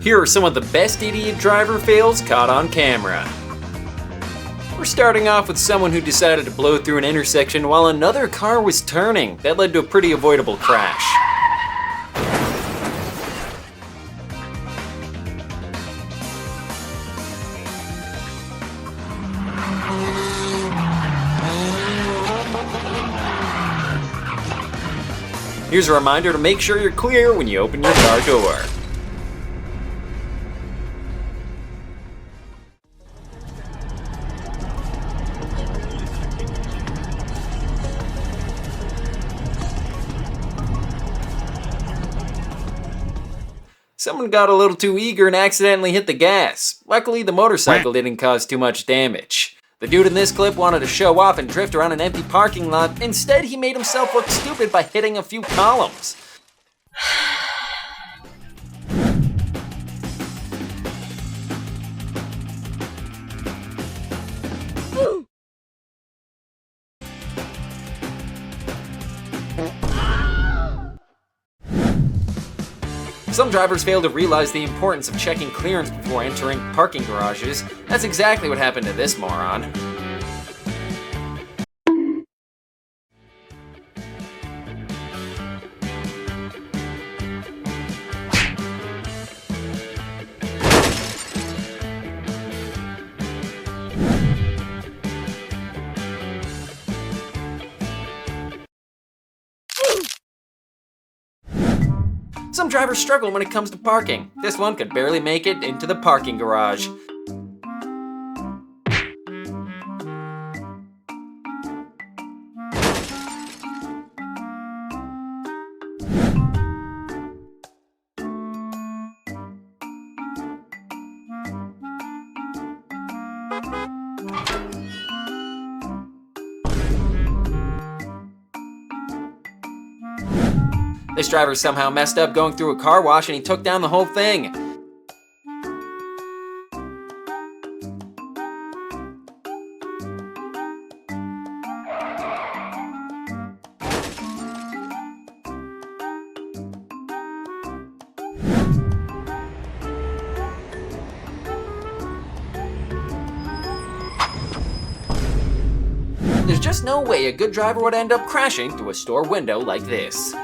Here are some of the best idiot driver fails caught on camera. We're starting off with someone who decided to blow through an intersection while another car was turning. That led to a pretty avoidable crash. Here's a reminder to make sure you're clear when you open your car door. Someone got a little too eager and accidentally hit the gas. Luckily, the motorcycle didn't cause too much damage. The dude in this clip wanted to show off and drift around an empty parking lot. Instead, he made himself look stupid by hitting a few columns. Some drivers fail to realize the importance of checking clearance before entering parking garages. That's exactly what happened to this moron. Some drivers struggle when it comes to parking. This one could barely make it into the parking garage. This driver somehow messed up going through a car wash and he took down the whole thing. There's just no way a good driver would end up crashing through a store window like this.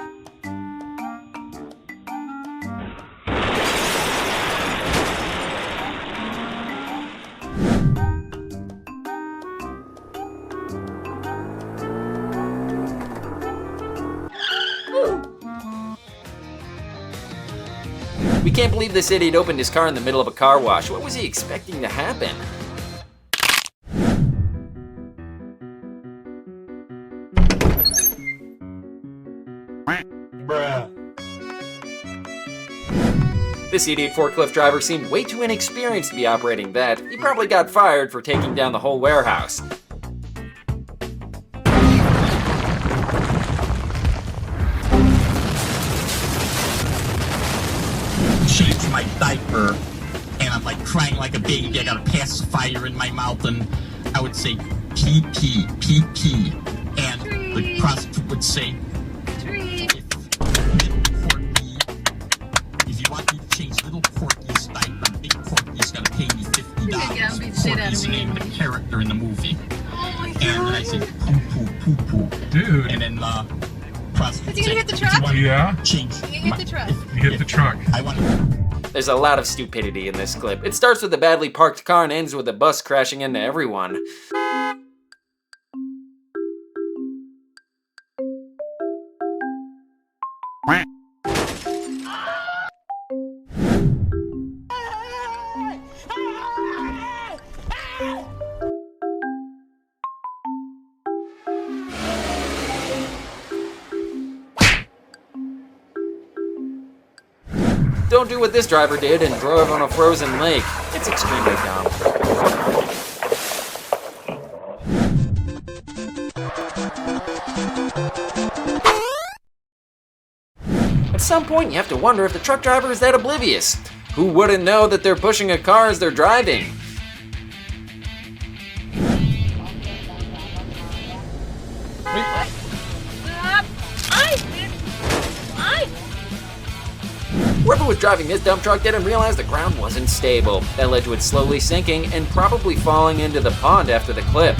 We can't believe this idiot opened his car in the middle of a car wash. What was he expecting to happen? Bruh. This idiot forklift driver seemed way too inexperienced to be operating that. He probably got fired for taking down the whole warehouse. Changed my diaper, and I'm like crying like a baby. I got a pacifier in my mouth, and I would say pee pee pee pee, and the prostitute would say, if you want me to change little Porky's diaper, big Porky's gonna pay me $50. Porky's the name of the character in the movie. Oh my god. And then I say poo poo poo poo, dude. and then prostitute. Is he gonna hit the truck? Yeah. Change. You hit the truck. You hit the truck. I want. There's a lot of stupidity in this clip. It starts with a badly parked car and ends with a bus crashing into everyone. Don't do what this driver did and drove on a frozen lake. It's extremely dumb. At some point, you have to wonder if the truck driver is that oblivious. Who wouldn't know that they're pushing a car as they're driving? Whoever was driving this dump truck didn't realize the ground wasn't stable. That led to it slowly sinking and probably falling into the pond after the clip.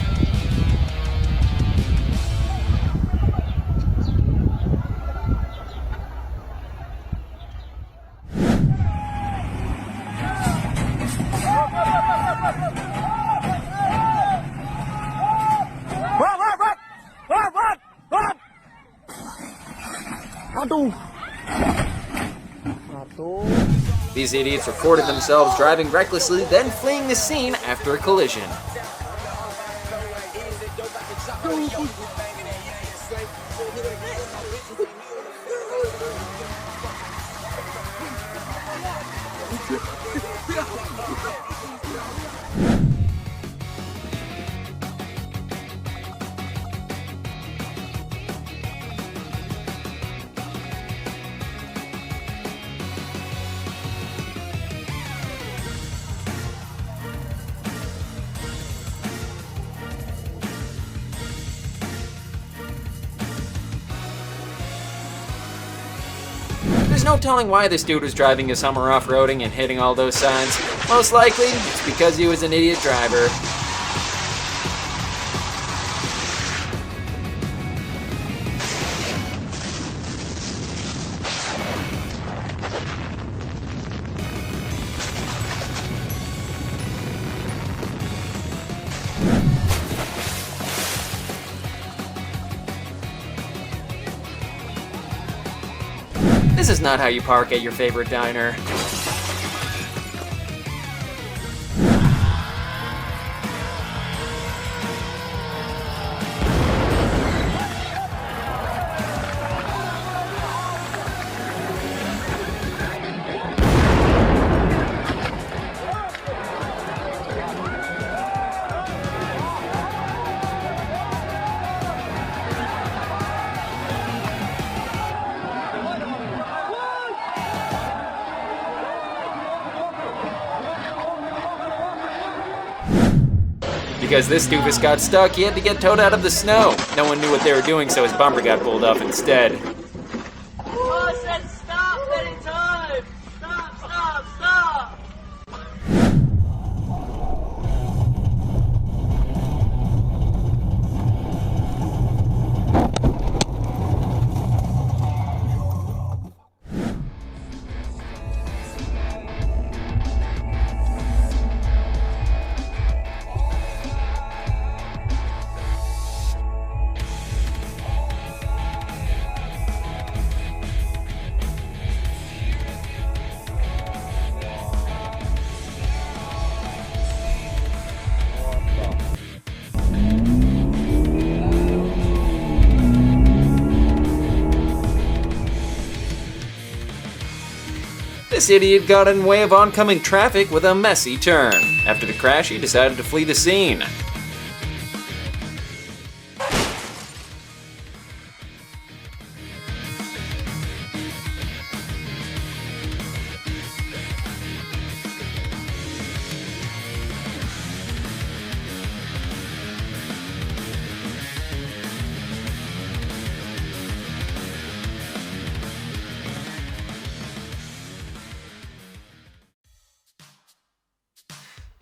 These idiots recorded themselves driving recklessly, then fleeing the scene after a collision. There's no telling why this dude was driving his Hummer off-roading and hitting all those signs. Most likely, it's because he was an idiot driver. This is not how you park at your favorite diner. Because this doofus got stuck, he had to get towed out of the snow. No one knew what they were doing, so his bumper got pulled off instead. Oh, I said stop anytime! Stop, stop, stop! This idiot got in the way of oncoming traffic with a messy turn. After the crash, he decided to flee the scene.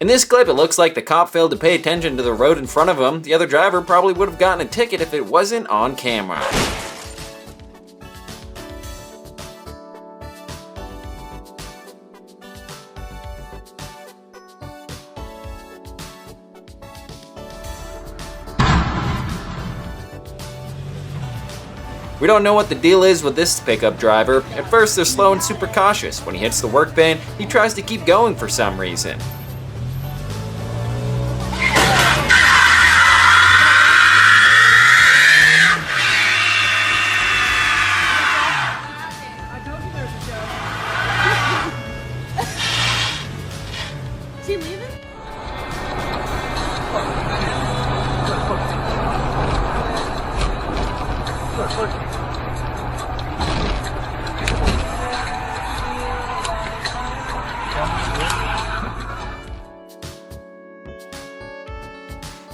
In this clip, it looks like the cop failed to pay attention to the road in front of him. The other driver probably would have gotten a ticket if it wasn't on camera. We don't know what the deal is with this pickup driver. At first, they're slow and super cautious. When he hits the work ban, he tries to keep going for some reason. Is he leaving?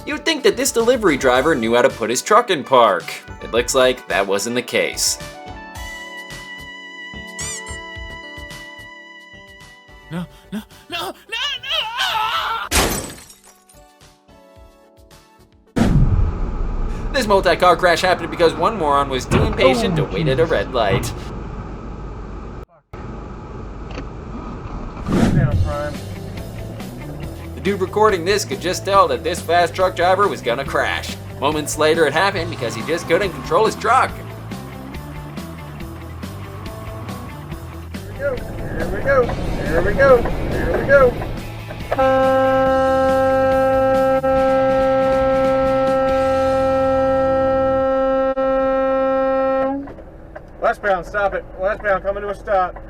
You'd think that this delivery driver knew how to put his truck in park. It looks like that wasn't the case. No! This multi-car crash happened because one moron was too impatient to wait at a red light. Down, Prime. The dude recording this could just tell that this fast truck driver was gonna crash. Moments later it happened because he just couldn't control his truck. Here we go. Here we go. Here we go. Westbound, stop it. Westbound, coming to a stop.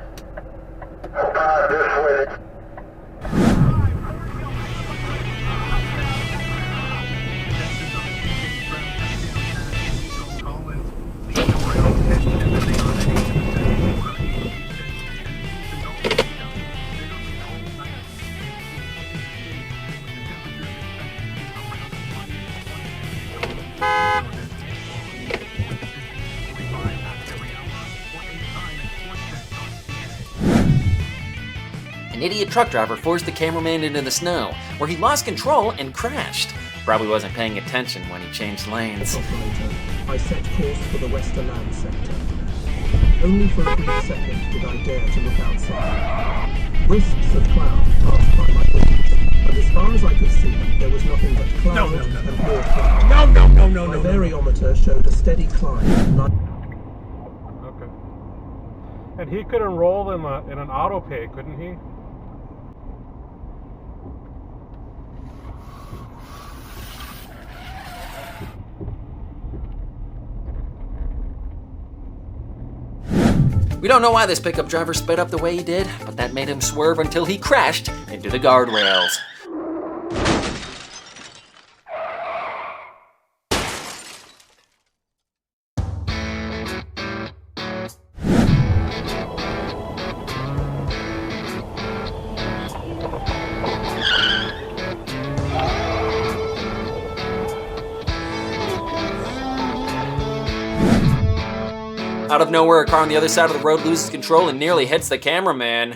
An idiot truck driver forced the cameraman into the snow, where he lost control and crashed. Probably wasn't paying attention when he changed lanes. Operator, I set course for the Westerland sector. Only for a brief second did I dare to look outside. Wisps of cloud passed by my windows, but as far as I could see, there was nothing but cloud and more cloud. No. My variometer showed a steady climb. Okay. And he could enroll in an auto pay, couldn't he? We don't know why this pickup driver sped up the way he did, but that made him swerve until he crashed into the guardrails. Out of nowhere, a car on the other side of the road loses control and nearly hits the cameraman.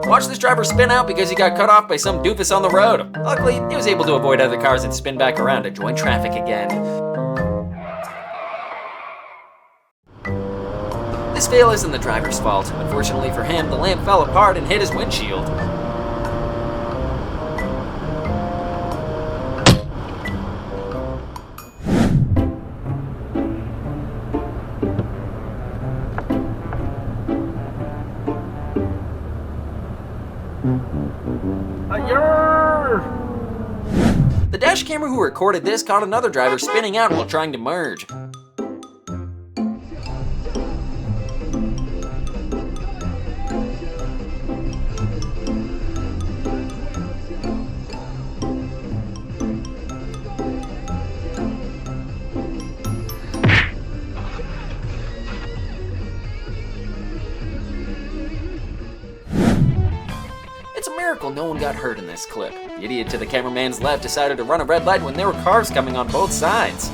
Watch this driver spin out because he got cut off by some doofus on the road. Luckily, he was able to avoid other cars and spin back around to join traffic again. This fail isn't the driver's fault. Unfortunately for him, the lamp fell apart and hit his windshield. The dash camera who recorded this caught another driver spinning out while trying to merge. It's a miracle no one got hurt in this clip. The idiot to the cameraman's left decided to run a red light when there were cars coming on both sides.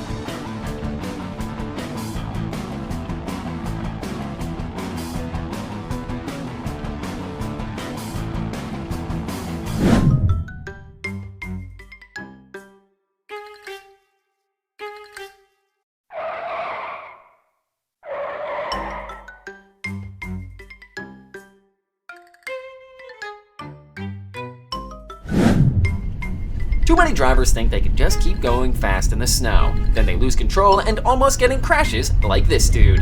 Too many drivers think they can just keep going fast in the snow. Then they lose control and almost get in crashes like this dude.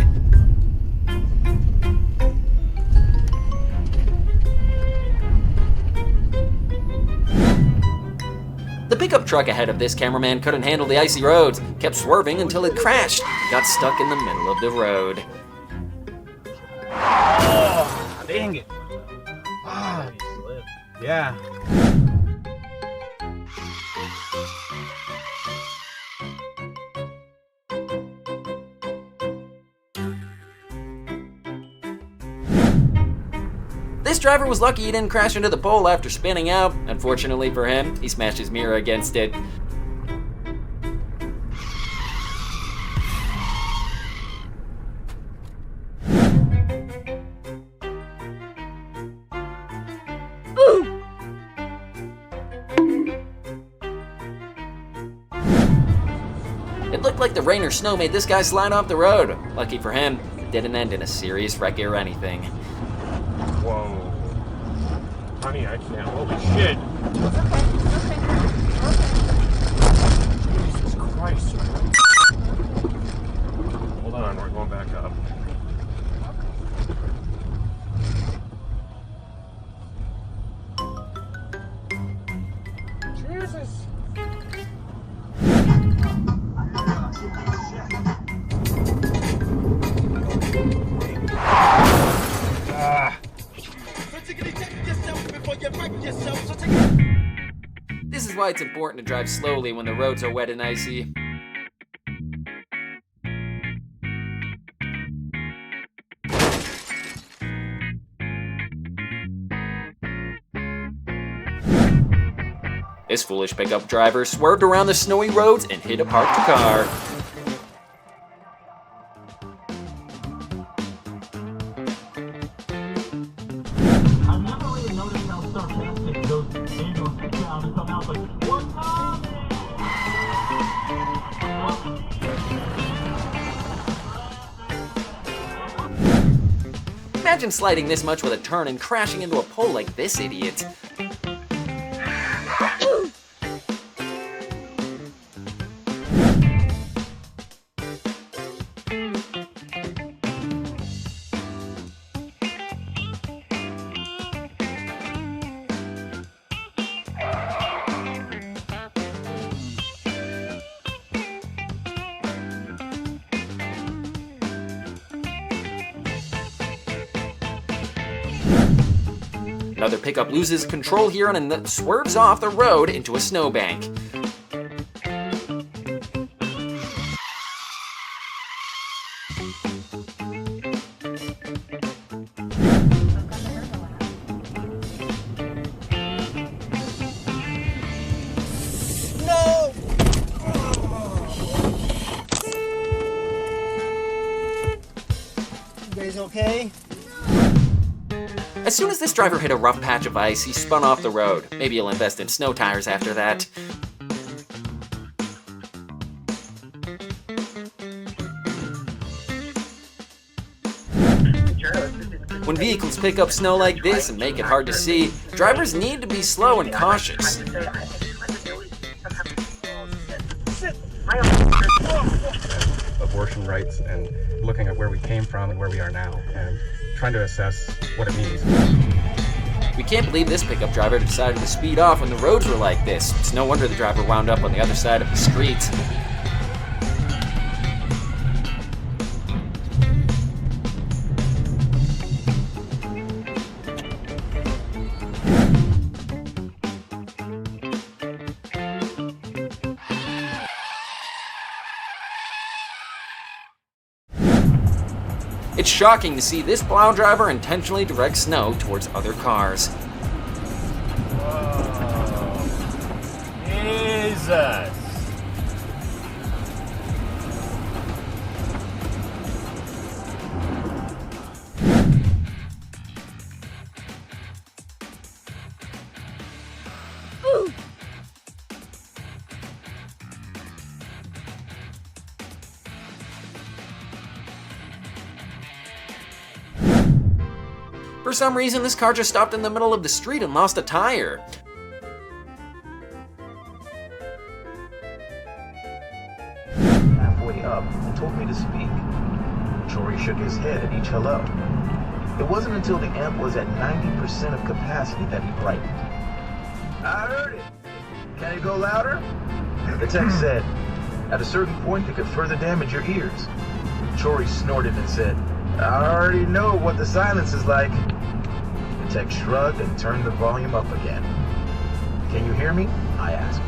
The pickup truck ahead of this cameraman couldn't handle the icy roads, kept swerving until it crashed, got stuck in the middle of the road. Oh, dang it. Ah, yeah. This driver was lucky he didn't crash into the pole after spinning out. Unfortunately for him, he smashed his mirror against it. It looked like the rain or snow made this guy slide off the road. Lucky for him, it didn't end in a serious wreck or anything. Whoa. Honey, I can't. Holy shit. Jesus Christ. Hold on, we're going back up. Jesus. This is why it's important to drive slowly when the roads are wet and icy. This foolish pickup driver swerved around the snowy roads and hit a parked car. I've never really noticed how sarcastic those angels sound and come out like, what's up? Imagine sliding this much with a turn and crashing into a pole like this idiot. Another pickup loses control here and swerves off the road into a snowbank. You guys okay? As soon as this driver hit a rough patch of ice, he spun off the road. Maybe he'll invest in snow tires after that. When vehicles pick up snow like this and make it hard to see, drivers need to be slow and cautious. Abortion rights and looking at where we came from and where we are now and trying to assess what it means. We can't believe this pickup driver decided to speed off when the roads were like this. It's no wonder the driver wound up on the other side of the street. It's shocking to see this plow driver intentionally direct snow towards other cars. Whoa. Jesus. For some reason, this car just stopped in the middle of the street and lost a tire. Halfway up and told me to speak. Jory shook his head at each hello. It wasn't until the amp was at 90% of capacity that he brightened. I heard it. Can it go louder? The text said, at a certain point it could further damage your ears. Jory snorted and said, I already know what the silence is like. The text shrugged and turned the volume up again. Can you hear me? I asked.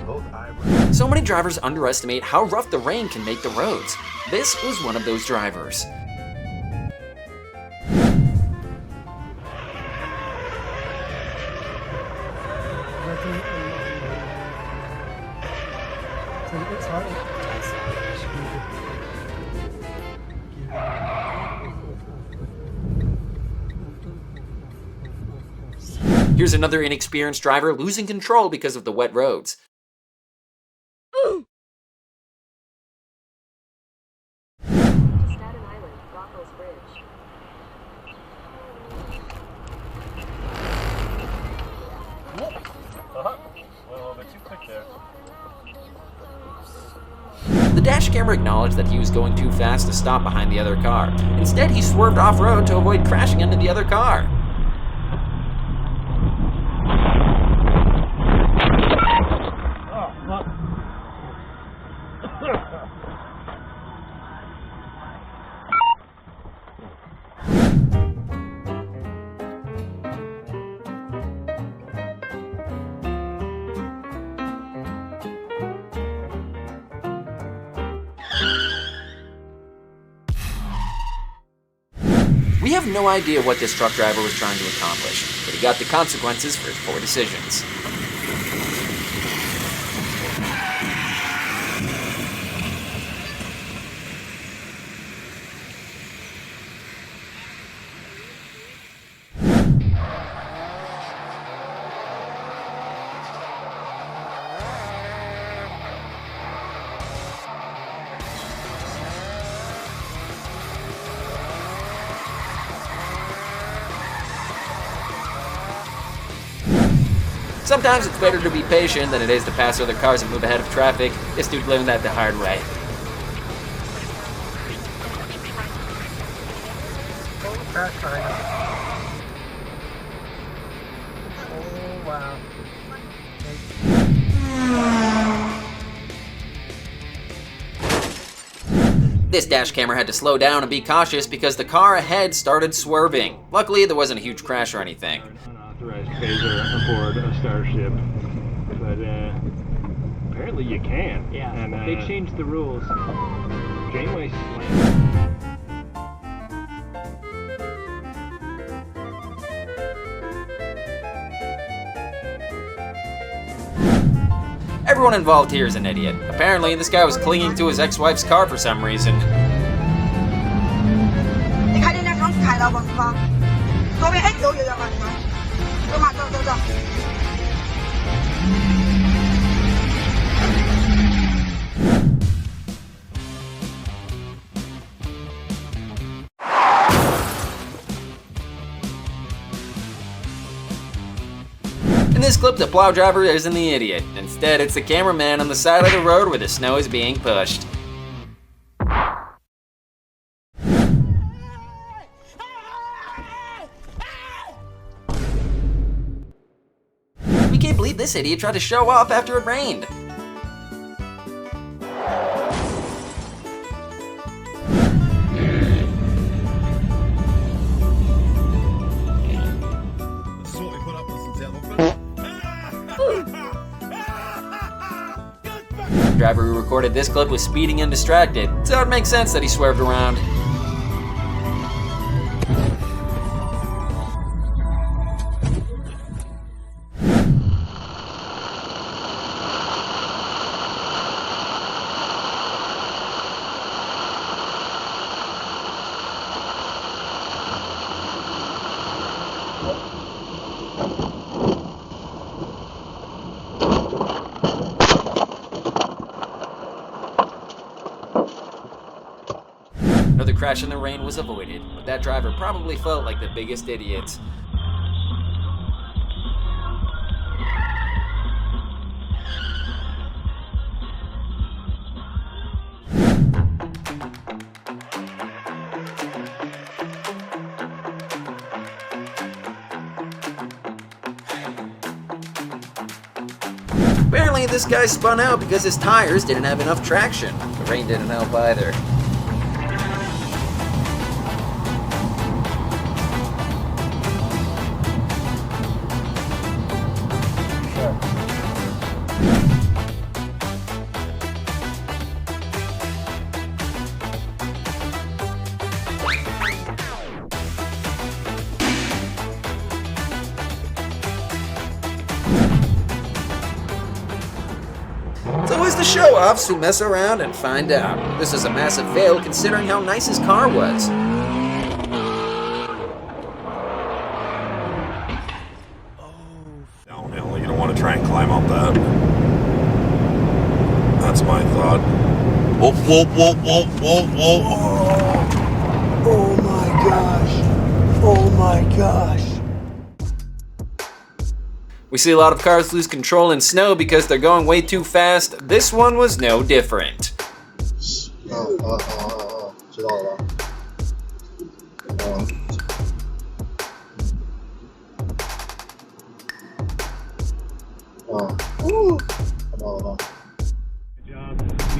Both eyebrows. So many drivers underestimate how rough the rain can make the roads. This was one of those drivers. Here's another inexperienced driver losing control because of the wet roads. The dash camera acknowledged that he was going too fast to stop behind the other car. Instead, he swerved off-road to avoid crashing into the other car. We have no idea what this truck driver was trying to accomplish, but he got the consequences for his poor decisions. Sometimes it's better to be patient than it is to pass other cars and move ahead of traffic. This dude learned that the hard way. Oh, wow. This dash camera had to slow down and be cautious because the car ahead started swerving. Luckily, there wasn't a huge crash or anything. Unauthorized phaser aboard a starship, but apparently you can. Yeah, and, they changed the rules. Janeway slammed. Everyone involved here is an idiot. Apparently, this guy was clinging to his ex-wife's car for some reason. 你看人家刚开了吧，是吧？左边哎，有，走嘛，走。In this clip, the plow driver isn't the idiot. Instead, it's the cameraman on the side of the road where the snow is being pushed. We can't believe this idiot tried to show off after it rained. The driver who recorded this clip was speeding and distracted, so it makes sense that he swerved around. Another crash in the rain was avoided, but that driver probably felt like the biggest idiot. Apparently this guy spun out because his tires didn't have enough traction. The rain didn't help either. It's always the show-offs who mess around and find out. This is a massive fail considering how nice his car was. Downhill, you don't want to try and climb up that. That's my thought. Whoa, whoa, whoa, whoa, whoa, whoa. Oh my gosh. Oh my gosh. We see a lot of cars lose control in snow because they're going way too fast. This one was no different. 知道了吧？看到了吧？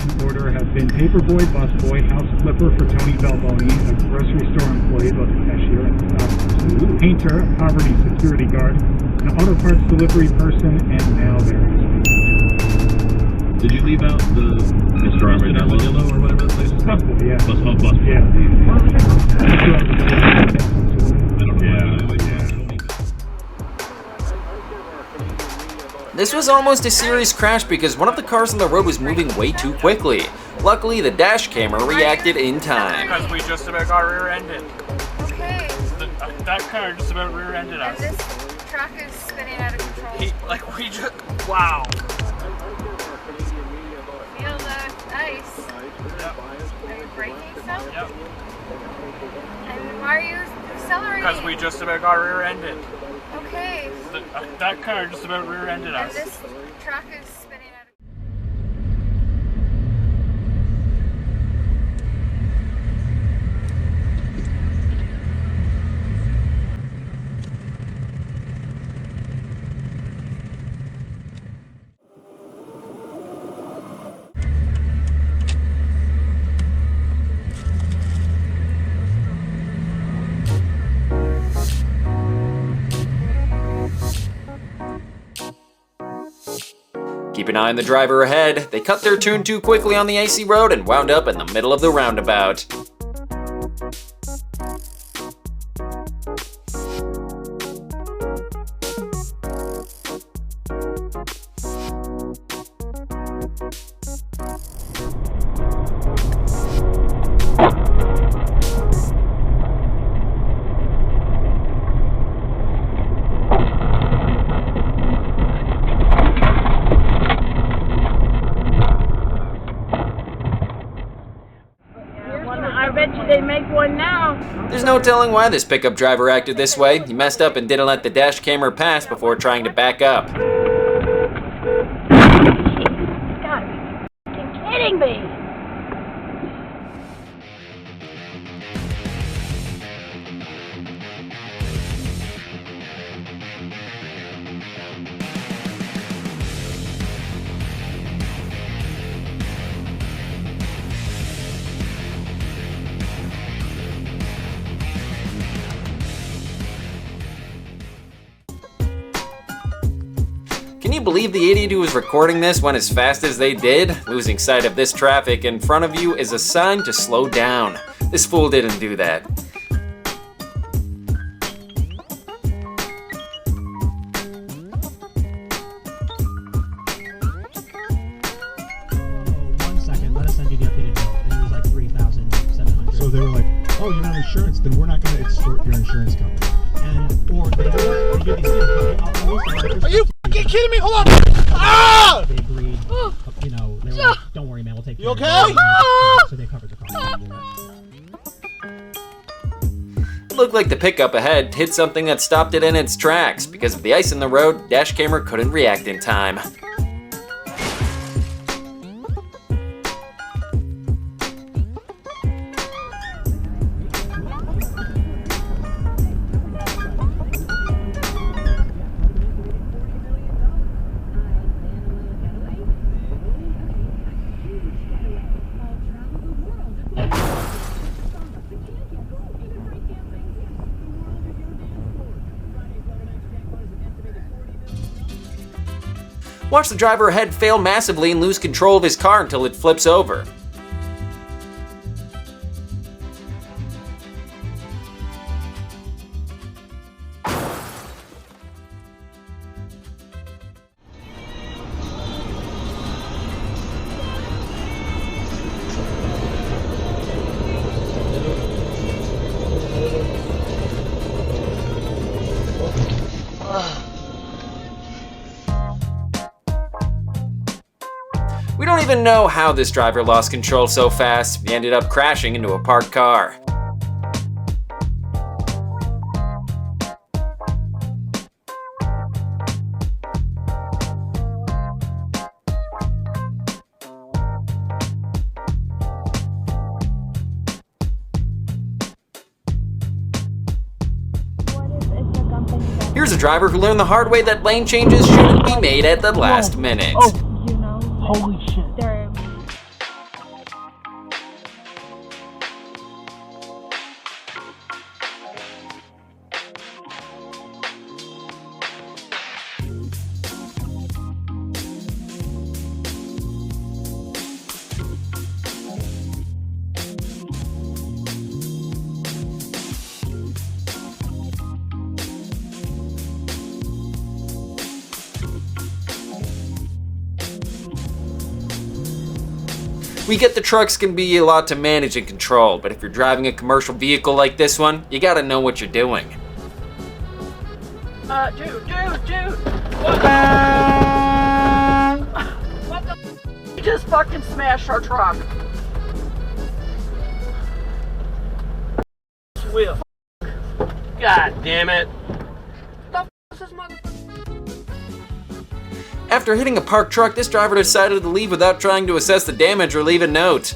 In order have been paperboy, busboy, house flipper for Tony Balboni, a grocery store employee, both a cashier and a painter, a poverty security guard, an auto parts delivery person, and now there is. Did you leave out the Mr. Armadillo or whatever the place is called? Busboy, yeah. Busboy. Yeah. This was almost a serious crash because one of the cars on the road was moving way too quickly. Luckily, the dash camera reacted in time. Because we just about got rear-ended. Okay. That car just about rear-ended us. And this truck is spinning out of control. We just, wow. Feel the ice. Yep. Are you braking stuff? Yep. And why are you accelerating? Because we just about got rear-ended. Okay. That car just about rear-ended us. And this truck is spinning out of Keep an eye on the driver ahead. They cut their turn too quickly on the icy road and wound up in the middle of the roundabout. I bet you they make one now. There's no telling why this pickup driver acted this way. He messed up and didn't let the dash camera pass before trying to back up. You gotta be f***ing kidding me. Can you believe the idiot who was recording this went as fast as they did? Losing sight of this traffic in front of you is a sign to slow down. This fool didn't do that. Let us send you the updated bill. It was like $3,700. So they were like, "Oh, you're not insurance, then we're not going to extort your insurance company." Or they do these things. Are you fucking kidding me? Hold on! Ah! They agreed. You know, they were like, "Don't worry, man. We'll take care of it." You okay? So they covered the cost. It looked like the pickup ahead hit something that stopped it in its tracks. Because of the ice in the road, dash camera couldn't react in time. Watch the driver ahead fail massively and lose control of his car until it flips over. We don't even know how this driver lost control so fast. He ended up crashing into a parked car. Here's a driver who learned the hard way that lane changes shouldn't be made at the last minute. You know, Holy shit. they're We get the trucks can be a lot to manage and control, but if you're driving a commercial vehicle like this one, you gotta know what you're doing. Dude. What the? You just fucking smashed our truck. Wheel. God damn it. The is this motherfucker? After hitting a parked truck, this driver decided to leave without trying to assess the damage or leave a note.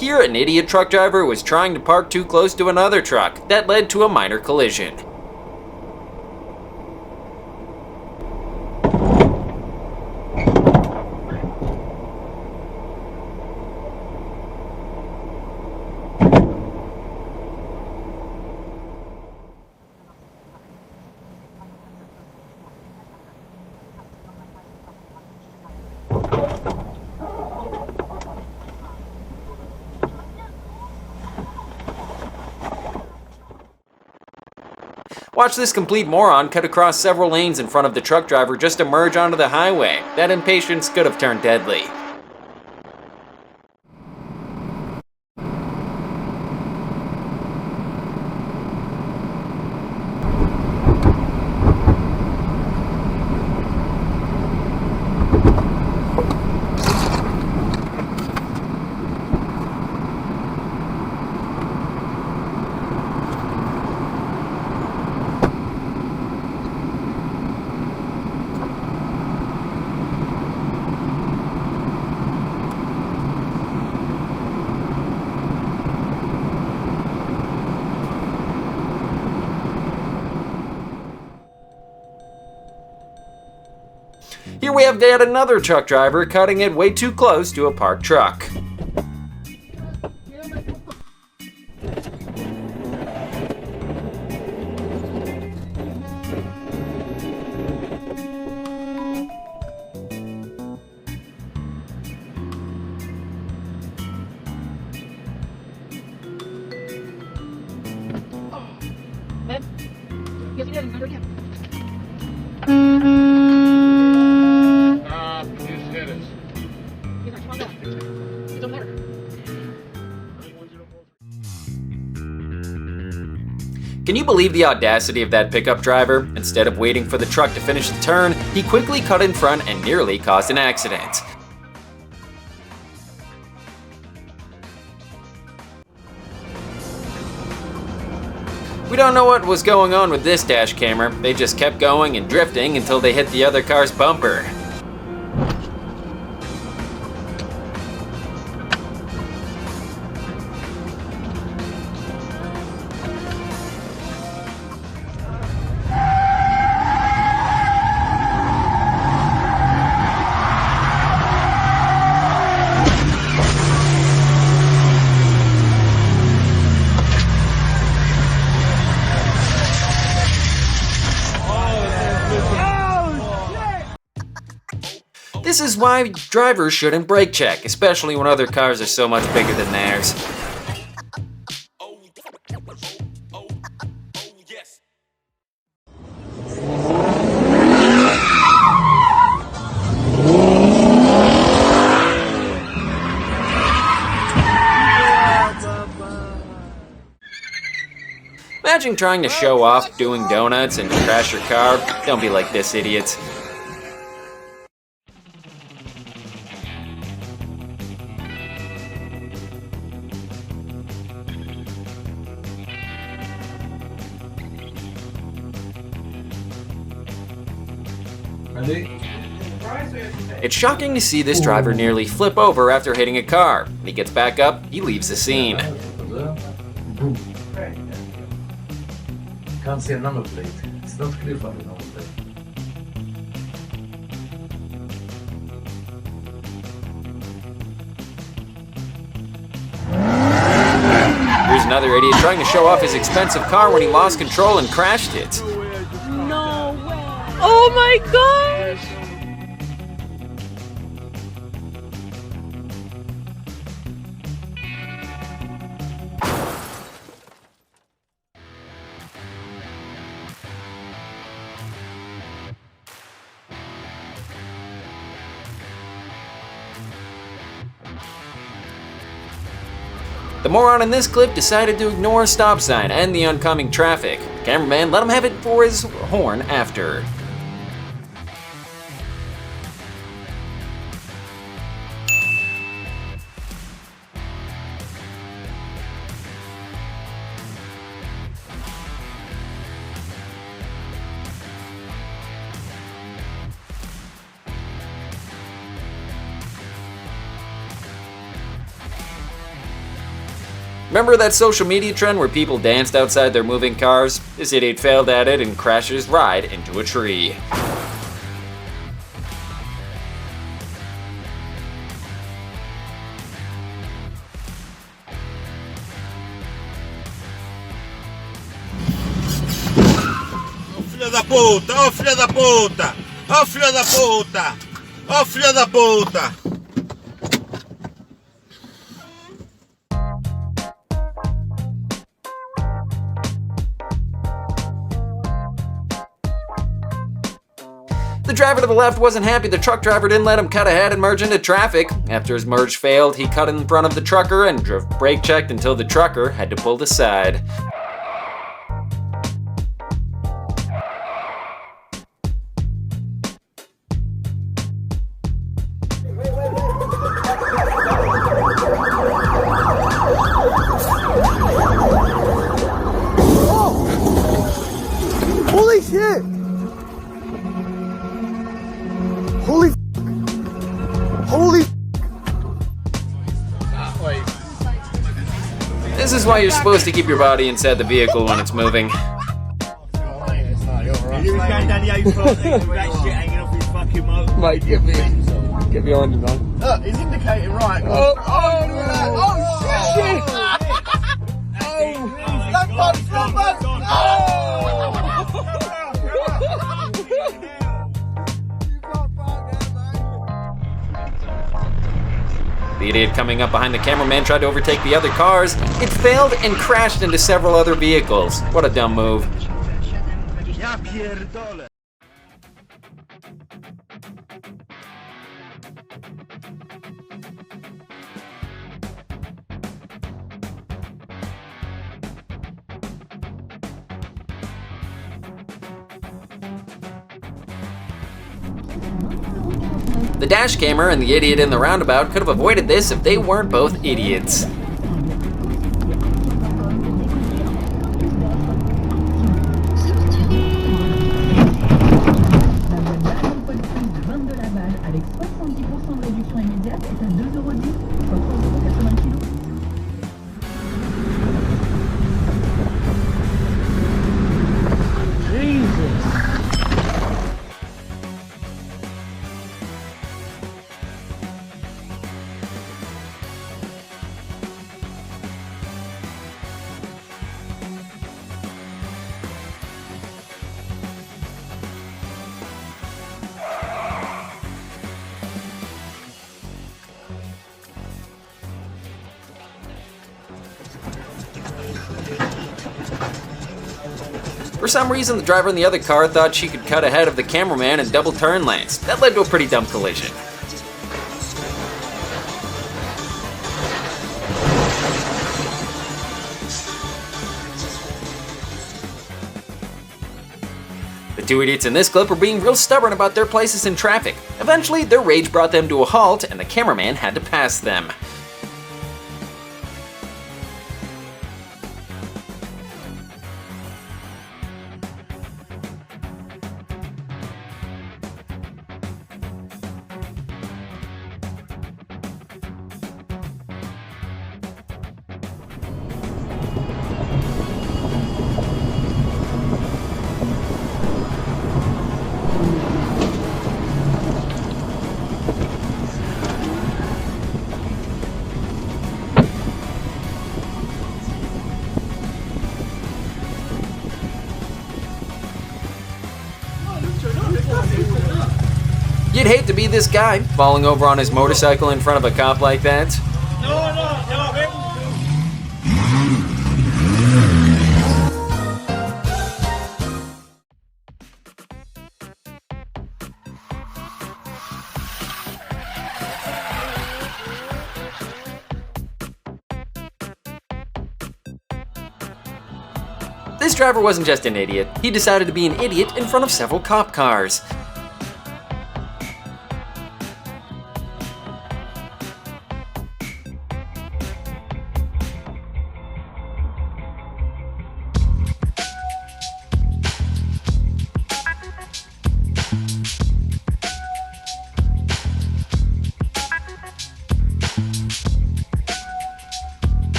Here, an idiot truck driver was trying to park too close to another truck. That led to a minor collision. Watch this complete moron cut across several lanes in front of the truck driver just to merge onto the highway. That impatience could have turned deadly. Here we have yet another truck driver cutting it way too close to a parked truck. Can you believe the audacity of that pickup driver? Instead of waiting for the truck to finish the turn, he quickly cut in front and nearly caused an accident. We don't know what was going on with this dash camera. They just kept going and drifting until they hit the other car's bumper. This is why drivers shouldn't brake check, especially when other cars are so much bigger than theirs. Imagine trying to show off doing donuts and crash your car. Don't be like this, idiots. It's shocking to see this driver nearly flip over after hitting a car. When he gets back up, he leaves the scene. Can't see a number plate. It's not clear for the number plate. Here's another idiot trying to show off his expensive car when he lost control and crashed it. No way. Oh my gosh. The moron in this clip decided to ignore a stop sign and the oncoming traffic. The cameraman let him have it for his horn after. Remember that social media trend where people danced outside their moving cars? This idiot failed at it and crashed his ride into a tree. Oh filho da puta! Oh filho da puta! Oh filho da puta! Oh filho da puta! The driver to the left wasn't happy the truck driver didn't let him cut ahead and merge into traffic. After his merge failed, he cut in front of the trucker and drove brake checked until the trucker had to pull to the side. Holy shit! Holy Holy This is why you're supposed to keep your body inside the vehicle when it's moving. He was going down the A4 with that shit hanging off his fucking motor. Mate, get me on him, man. Look, he's indicating right. Oh shit! Oh, that bug's gone, The idiot coming up behind the cameraman tried to overtake the other cars. It failed and crashed into several other vehicles. What a dumb move. Ja pierdolę. The dash camera and the idiot in the roundabout could have avoided this if they weren't both idiots. For some reason, the driver in the other car thought she could cut ahead of the cameraman in double turn lanes. That led to a pretty dumb collision. two idiots in this clip were being real stubborn about their places in traffic. Eventually, their rage brought them to a halt, and the cameraman had to pass them. You'd hate to be this guy, falling over on his motorcycle in front of a cop like that. This driver wasn't just an idiot, he decided to be an idiot in front of several cop cars.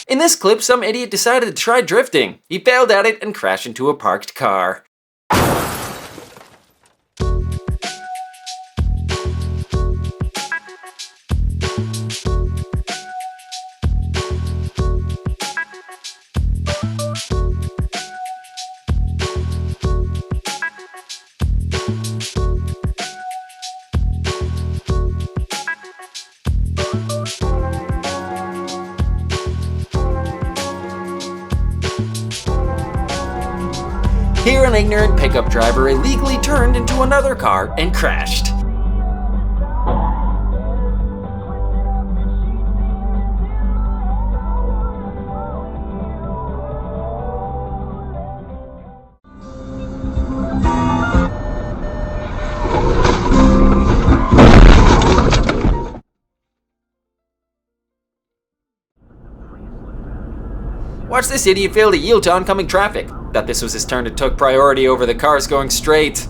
In this clip, some idiot decided to try drifting. He failed at it and crashed into a parked car. Here, an ignorant pickup driver illegally turned into another car and crashed. Watch this idiot fail to yield to oncoming traffic. Thought this was his turn and took priority over the cars going straight.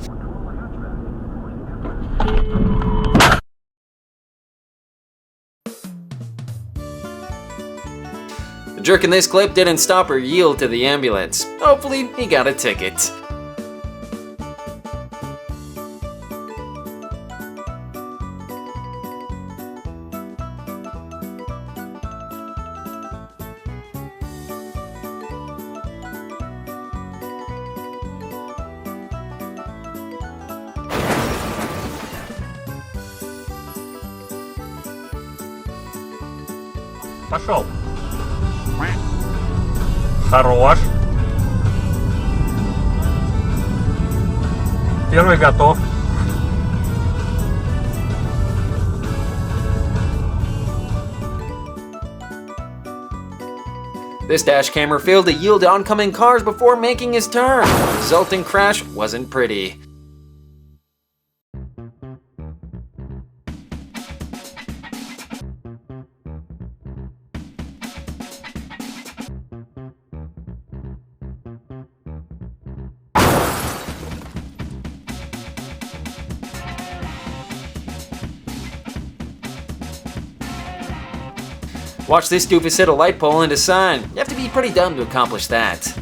The jerk in this clip didn't stop or yield to the ambulance. Hopefully, he got a ticket. Пошел. Хорош. Первый готов. This dash camera failed to yield to oncoming cars before making his turn. The resulting crash wasn't pretty. Watch this doofus hit a light pole and a sign. You have to be pretty dumb to accomplish that.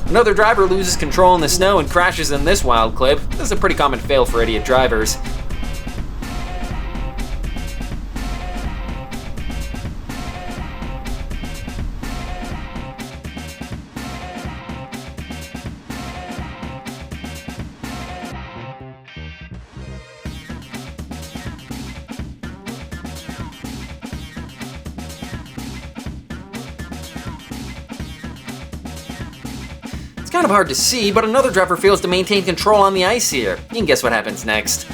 Another driver loses control in the snow and crashes in this wild clip. This is a pretty common fail for idiot drivers. kind of hard to see, but another driver fails to maintain control on the ice here. You can guess what happens next.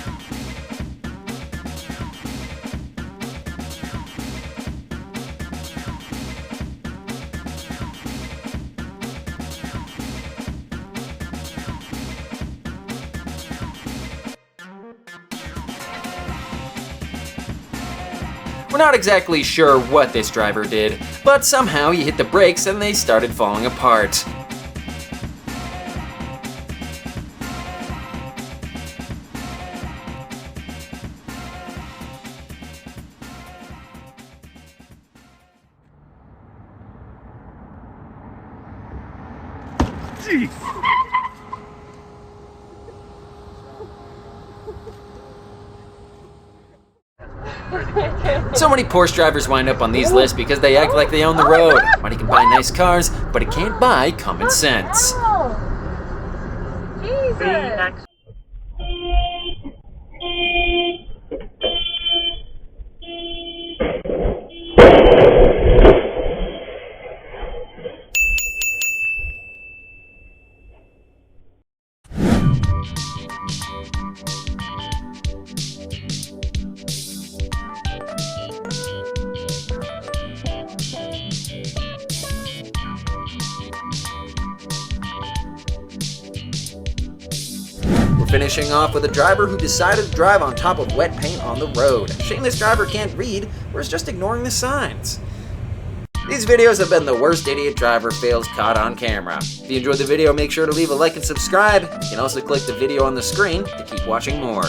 We're not exactly sure what this driver did, but somehow he hit the brakes and they started falling apart. Jeez. So many Porsche drivers wind up on these lists because they act like they own the road. Money can buy nice cars, but it can't buy common sense. Jesus. Finishing off with a driver who decided to drive on top of wet paint on the road. Shame this driver can't read or is just ignoring the signs. These videos have been the worst idiot driver fails caught on camera. If you enjoyed the video, make sure to leave a like and subscribe. You can also click the video on the screen to keep watching more.